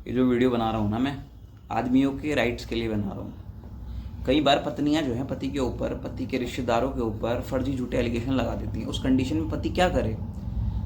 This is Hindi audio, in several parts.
ये जो वीडियो बना रहा हूँ ना मैं, आदमियों के राइट्स के लिए बना रहा हूँ। कई बार पत्नियां जो हैं पति के ऊपर, पति के रिश्तेदारों के ऊपर फर्जी झूठे एलिगेशन लगा देती हैं। उस कंडीशन में पति क्या करे?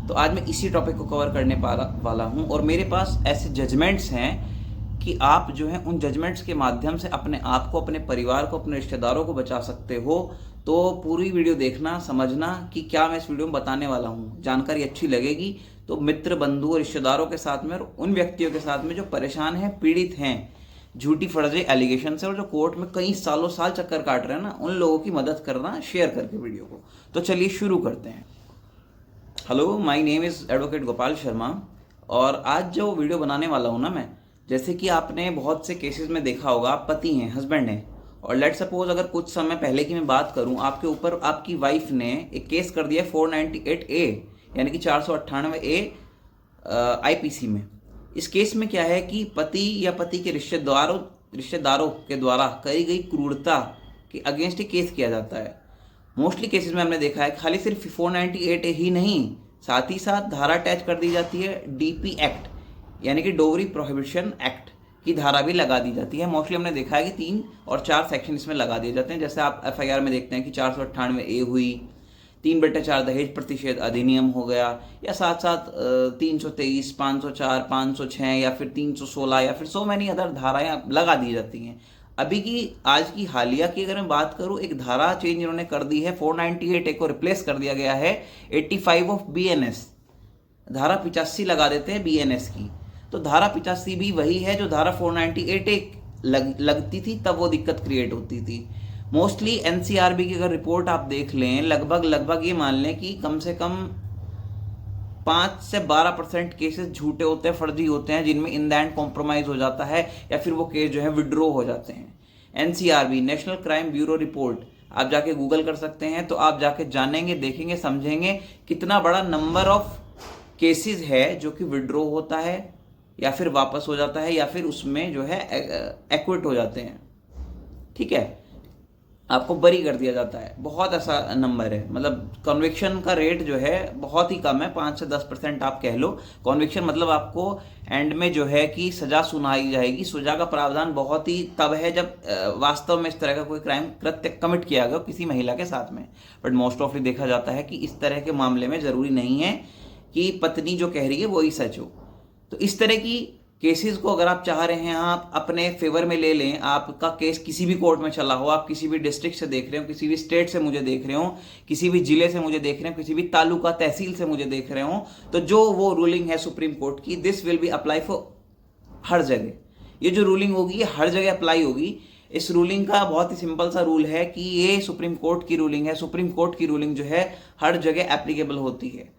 तो आज मैं इसी टॉपिक को कवर करने वाला हूँ और मेरे पास ऐसे जजमेंट्स हैं कि आप जो है उन जजमेंट्स के माध्यम से अपने आप को, अपने परिवार को, अपने रिश्तेदारों को बचा सकते हो। तो पूरी वीडियो देखना, समझना कि क्या मैं इस वीडियो में बताने वाला हूँ। जानकारी अच्छी लगेगी तो मित्र, बंधु और रिश्तेदारों के साथ में और उन व्यक्तियों के साथ में जो परेशान हैं, पीड़ित हैं झूठी फर्जी एलिगेशन से और जो कोर्ट में कई सालों साल चक्कर काट रहे हैं ना, उन लोगों की मदद करना शेयर करके वीडियो को। तो चलिए शुरू करते हैं। Hello, my name is advocate Gopal Sharma और आज जो वीडियो बनाने वाला हूँ ना मैं, जैसे कि आपने बहुत से केसेस में देखा होगा, आप पति हैं, हस्बैंड हैं और लेट सपोज अगर कुछ समय पहले की मैं बात करूं, आपके ऊपर आपकी वाइफ ने एक केस कर दिया 498A यानी कि 498A आईपीसी में। इस केस में क्या है कि पति या पति के रिश्तेदारों के द्वारा करी गई क्रूरता के अगेंस्ट केस किया जाता है। मोस्टली केसेस में हमने देखा है खाली सिर्फ 498A ही नहीं, साथ ही साथ धारा अटैच कर दी जाती है डीपी एक्ट यानी कि डोवरी प्रोहिबिशन एक्ट की धारा भी लगा दी जाती है। मोस्टली हमने देखा है कि 3 और 4 सेक्शन इसमें लगा दिए जाते हैं। जैसे आप एफआईआर में देखते हैं कि 498A हुई, 3/4 दहेज प्रतिषेध अधिनियम हो गया, या साथ साथ 323, 504, 506 या फिर 316 या फिर सो मैनी अदर धाराएं लगा दी जाती हैं। अभी की आज की हालिया की अगर मैं बात करूं, एक धारा चेंज इन्होंने कर दी है, 498A को रिप्लेस कर दिया गया है 85 ऑफ BNS। धारा 85 लगा देते हैं BNS की। तो धारा 85 भी वही है जो धारा 498A लगती थी, तब वो दिक्कत क्रिएट होती थी। मोस्टली NCRB की अगर रिपोर्ट आप देख लें, लगभग ये मान लें कि कम से कम 5 से 12% केसेस झूठे होते हैं, फर्जी होते हैं, जिनमें इन द एंड कॉम्प्रोमाइज हो जाता है या फिर वो केस जो है विड्रॉ हो जाते हैं। NCRB national crime bureau report आप जाके गूगल कर सकते हैं, तो आप जाके जानेंगे, देखेंगे, समझेंगे कितना बड़ा नंबर ऑफ केसेस है जो कि विड्रॉ होता है या फिर वापस हो जाता है या फिर उसमें जो है एक्विट हो जाते हैं। ठीक है, आपको बरी कर दिया जाता है। बहुत ऐसा नंबर है, मतलब कन्विक्शन का रेट जो है बहुत ही कम है, 5 से 10% आप कह लो। कन्विक्शन मतलब आपको एंड में जो है कि सजा सुनाई जाएगी। सजा का प्रावधान बहुत ही तब है जब वास्तव में इस तरह का कोई क्राइम कृत्य कमिट किया गया किसी महिला के साथ में। बट मोस्ट ऑफली देखा जाता है कि इस तरह के मामले में जरूरी नहीं है कि पत्नी जो कह रही है वही सच हो। तो इस तरह की केसेस को अगर आप चाह रहे हैं आप अपने फेवर में ले लें, आपका केस किसी भी कोर्ट में चला हो, आप किसी भी डिस्ट्रिक्ट से देख रहे हो, किसी भी स्टेट से मुझे देख रहे हो, किसी भी जिले से मुझे देख रहे हो, किसी भी तालुका तहसील से मुझे देख रहे हो, तो जो वो रूलिंग है सुप्रीम कोर्ट की, this will be apply for her जगह। ये जो रूलिंग होगी ये हर जगह अप्लाई होगी। इस रूलिंग का बहुत ही सिंपल सा रूल है कि ये सुप्रीम कोर्ट की रूलिंग है। सुप्रीम कोर्ट की रूलिंग जो है हर जगह एप्लीकेबल होती है।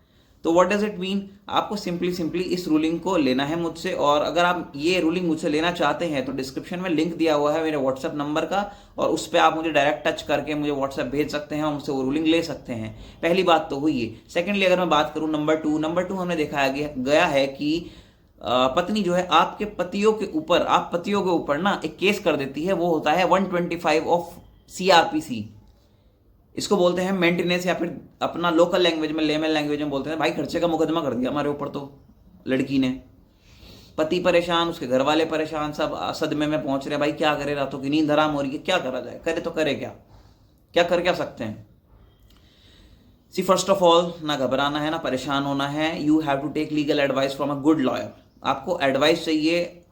तो व्हाट डज इट मीन? आपको सिंपली इस रूलिंग को लेना है मुझसे, और अगर आप ये रूलिंग मुझसे लेना चाहते हैं तो डिस्क्रिप्शन में लिंक दिया हुआ है मेरे व्हाट्सएप नंबर का, और उस पर आप मुझे डायरेक्ट टच करके मुझे व्हाट्सएप भेज सकते हैं और मुझसे वो रूलिंग ले सकते हैं। पहली बात तो हुई है। सेकेंडली अगर मैं बात करूं नंबर टू हमने देखा गया है कि पत्नी जो है आपके पतियों के ऊपर, आप पतियों के ऊपर ना एक केस कर देती है, वो होता है 125 ऑफ CRPC। इसको बोलते हैं मेंटेनेंस, या फिर अपना लोकल लैंग्वेज में, लेमन लैंग्वेज में बोलते हैं भाई खर्चे का मुकदमा कर दिया हमारे ऊपर। तो लड़की ने, पति परेशान, उसके घर वाले परेशान, सब सदमे में पहुंच रहे, भाई क्या करे, रातों की नींद हराम हो रही है, क्या करा जाए, करे तो करे क्या, क्या कर क्या सकते हैं। सी फर्स्ट ऑफ ऑल, ना घबराना है ना परेशान होना है। You have to take legal advice from a good lawyer. आपको एडवाइस चाहिए,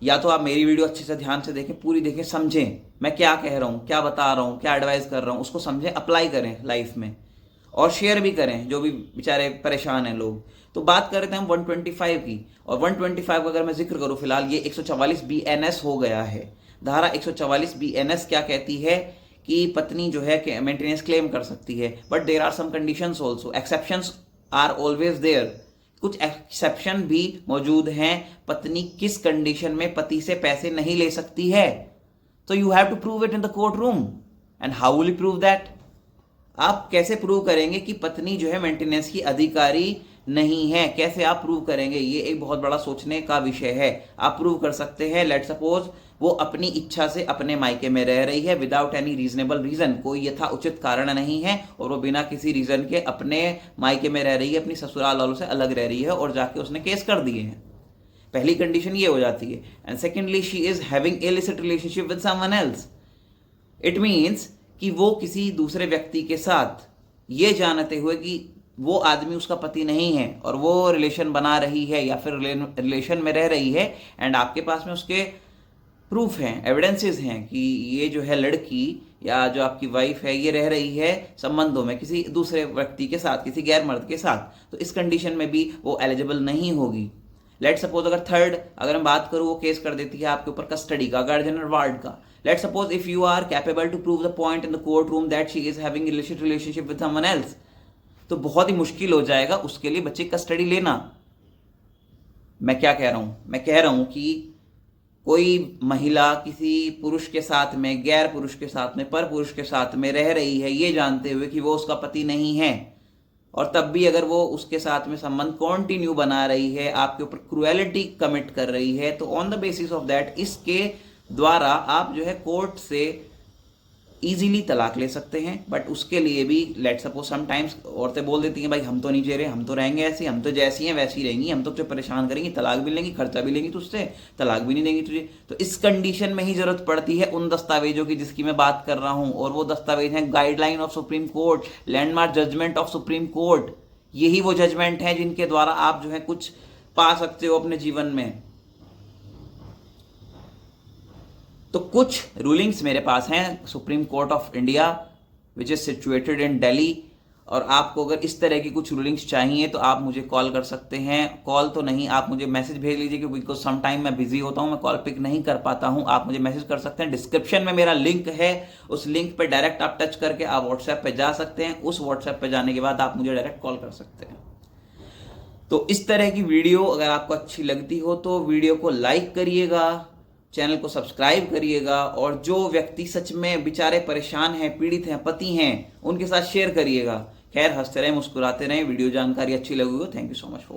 या तो आप मेरी वीडियो अच्छे से ध्यान से देखें, पूरी देखें, समझें मैं क्या कह रहा हूँ, क्या बता रहा हूँ, क्या एडवाइस कर रहा हूँ, उसको समझें, अप्लाई करें लाइफ में और शेयर भी करें जो भी बेचारे परेशान हैं लोग। तो बात कर रहे थे हम 125 की, और 125 का अगर मैं जिक्र करूँ, फिलहाल ये 144 BNS हो गया है। धारा 144 BNS क्या कहती है कि पत्नी जो है मेंटेनेंस क्लेम कर सकती है, but there are some conditions also, exceptions are always there. कुछ एक्सेप्शन भी मौजूद हैं। पत्नी किस कंडीशन में पति से पैसे नहीं ले सकती है, तो you have to prove it in the court room. And how will you prove that? आप कैसे प्रूव करेंगे कि पत्नी जो है मेंटेनेंस की अधिकारी नहीं है? कैसे आप प्रूव करेंगे? ये एक बहुत बड़ा सोचने का विषय है। आप प्रूव कर सकते हैं, लेट सपोज वो अपनी इच्छा से अपने मायके में रह रही है विदाउट एनी रीजनेबल रीजन, कोई यथा उचित कारण नहीं है, और वो बिना किसी रीजन के अपने मायके में रह रही है, अपनी ससुराल वालों से अलग रह रही है, और जाके उसने केस कर दिए हैं। पहली कंडीशन ये हो जाती है। And secondly she is having illicit relationship with someone else. It means कि वो किसी दूसरे व्यक्ति के साथ ये जानते हुए कि वो आदमी उसका पति नहीं है और वो रिलेशन बना रही है या फिर रिलेशन में रह रही है, एंड आपके पास में उसके प्रूफ हैं, एविडेंसेस हैं कि ये जो है लड़की या जो आपकी वाइफ है ये रह रही है संबंधों में किसी दूसरे व्यक्ति के साथ, किसी गैर मर्द के साथ, तो इस कंडीशन में भी वो एलिजिबल नहीं होगी। लेट सपोज अगर थर्ड अगर मैं बात करूँ, वो केस कर देती है आपके ऊपर कस्टडी का, गार्जियन और वार्ड का। Let suppose if you are capable to prove the point in the court room that she is having illicit relationship with someone else, तो बहुत ही मुश्किल हो जाएगा उसके लिए बच्चे कस्टडी लेना। मैं क्या कह रहा हूं, मैं कह रहा हूं कि कोई महिला किसी पुरुष के साथ में, गैर पुरुष के साथ में, पर पुरुष के साथ में रह रही है ये जानते हुए कि वो उसका पति नहीं है, और तब भी अगर वो उसके साथ में संबंध कंटिन्यू बना रही है, आपके ऊपर क्रूएलिटी कमिट कर रही है, तो on the basis of that इसके द्वारा आप जो है कोर्ट से इजीली तलाक ले सकते हैं। बट उसके लिए भी लेट सपोज समटाइम्स औरतें बोल देती हैं भाई हम तो नहीं जे रहे, हम तो रहेंगे ऐसी, हम तो जैसी हैं वैसी रहेंगी, हम तो तुझे परेशान करेंगी, तलाक भी लेंगी, खर्चा भी लेंगी तुझसे, तलाक भी नहीं देंगी तुझे। तो इस कंडीशन में ही जरूरत पड़ती है उन दस्तावेजों की जिसकी मैं बात कर रहा हूं, और वो दस्तावेज हैं guideline of supreme court, landmark judgment of supreme court. यही वो जजमेंट है जिनके द्वारा आप जो है कुछ पा सकते हो अपने जीवन में। तो कुछ रूलिंग्स मेरे पास हैं supreme court of India which is situated in Delhi, और आपको अगर इस तरह की कुछ रूलिंग्स चाहिए तो आप मुझे कॉल कर सकते हैं। कॉल तो नहीं, आप मुझे मैसेज भेज लीजिए क्योंकि बिकॉज सम टाइम मैं बिजी होता हूं, मैं कॉल पिक नहीं कर पाता हूं। आप मुझे मैसेज कर सकते हैं, डिस्क्रिप्शन में मेरा लिंक है, उस लिंक पे डायरेक्ट आप टच करके आप व्हाट्सएप पे जा सकते हैं। उस व्हाट्सएप पे जाने के बाद आप मुझे डायरेक्ट कॉल कर सकते हैं। तो इस तरह की वीडियो अगर आपको अच्छी लगती हो तो वीडियो को लाइक करिएगा, चैनल को सब्सक्राइब करिएगा, और जो व्यक्ति सच में बेचारे परेशान हैं, पीड़ित हैं, पति हैं, उनके साथ शेयर करिएगा। खैर, हंसते रहें, मुस्कुराते रहें। वीडियो जानकारी अच्छी लगी हो, thank you so much for